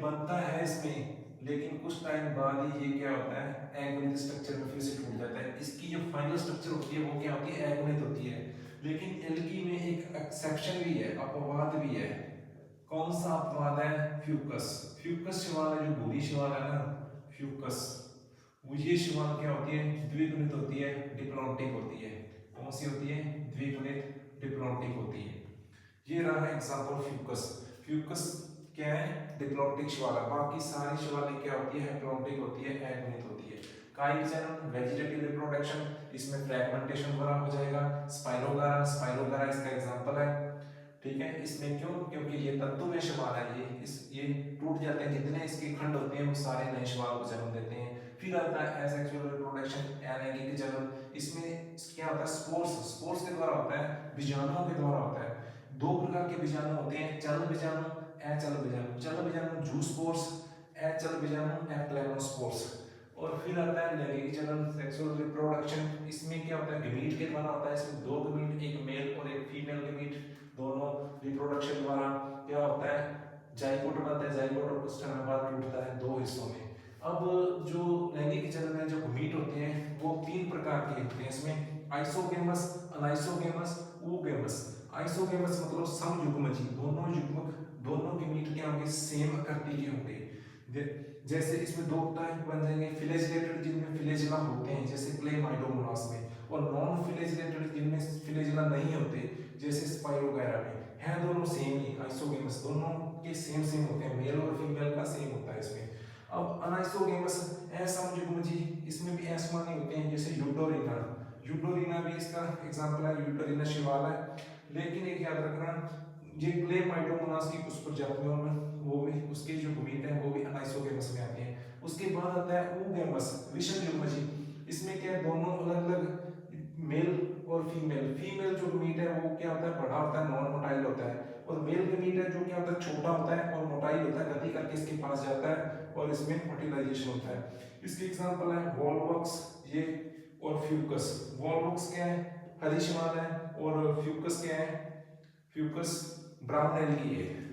बनता है इसमें, लेकिन कुछ टाइम बाद ही ये क्या होता है, अगुणित स्ट्रक्चर में फिर से टूट जाता है। इसकी जो फाइनल स्ट्रक्चर होती है वो क्या होती है, अगुणित होती है। लेकिन एल्गी में एक एक्सेप्शन भी है, अपवाद भी है। कौन सा अपवाद है, फ्यूकस। फ्यूकस शिवाल है, जो भूरी शिवाल है ना, फ्यूकस, वो ये शिवाल क्या होती है, द्विगुणित होती है, डिप्लॉन्टिक होती है। कौन सी होती है, द्विगुणित डिप्लॉन्टिक होती है। ये रहा एग्जांपल फ्यूकस। फ्यूकस क्या है, डिप्लॉन्टिक शिवाला। बाकी सारी शिवाली क्या होती है, हैप्लॉन्टिक होती है, अगुणित होती है। काइक जनन, वेजिटेटिव रिप्रोडक्शन, इसमें फ्रैगमेंटेशन वगैरह हो जाएगा। स्पाइरोगारा, स्पाइरोगारा इसका एग्जांपल है, ठीक है। इसमें क्यों, क्योंकि ये तंतुमय शिवाल है, ये टूट जाते हैं, जितने इसके खंड होते हैं वो सारे नए शिवाल को जन्म देते हैं। फिर आता है एसेक्सुअल रिप्रोडक्शन, अलैंगिक जनन। इसमें क्या होता है, स्पोर्स, स्पोर्स के द्वारा होता है, बीजाणुओं के द्वारा होता है। दो प्रकार के बीजाणु होते हैं, चल बीजाणु, अचल बीजाणु। चल बीजाणु जूस्पोर्स, अचल बीजाणु एप्लेनोस्पोर्स। और फिर आता है लैंगिक जनन, सेक्सुअल रिप्रोडक्शन। इसमें क्या होता है, गमीट के द्वारा होता है। इसमें दो गमीट, एक मेल और एक फीमेल गमीट, दोनों रिप्रोडक्शन द्वारा क्या होता है, जाइगोट बनता है। जाइगोट और कुछ समय बाद टूटता है दो हिस्सों में। अब जो लैंगिक जनन में जो गमीट होते हैं वो तीन प्रकार के होते हैं। इसमें आइसोगेमस, अनाइसोगेमस, oogamous। आइसोगेमस मतलब समयुग्मजी, दोनों युग्मक, दोनों गमीट क्या होंगे, सेम आकृति के होंगे। जैसे इसमें दो टाइप बन जाएंगे, फ्लैजेलेटेड जिनमें फ्लैजेला होते हैं जैसे क्लेमाइडोमोनास में, और नॉन फ्लैजेलेटेड जिनमें फ्लैजेला नहीं होते जैसे स्पाइरोगायरा में। है दोनों सेम ही, आइसोगेमस, दोनों के सेम सेम होते हैं, मेल और फीमेल का सेम होता है इसमें। अब अनाइसोगेमस, असमयुग्मजी, इसमें भी असमानी होते हैं जैसे यूडोरिना। यूडोरिना भी इसका एग्जांपल है, यूडोरिना शिवाल है। लेकिन एक याद रखना, ये क्लेमाइडोमोनास की कुछ प्रजातियों में वो भी उसके जो गमीट हैं वो भी अनाइसोगेमस में आते हैं। उसके बाद आता है oogamous, विषम युग्मजी। इसमें क्या है, दोनों अलग अलग मेल और फीमेल। फीमेल जो गमीट है वो क्या होता है, बड़ा होता है, नॉन मोटाइल होता है। और मेल गमीट है जो क्या होता है, छोटा होता है और मोटाइल होता है, गति करके इसके पास जाता है और इसमें फर्टिलाइजेशन होता है। इसके एग्जांपल है वॉल्वॉक्स ये और फ्यूकस। वॉल्वॉक्स क्या है, हरी शिवाल है, और फ्यूकस क्या है, फ्यूकस ब्राउन एल्गी है।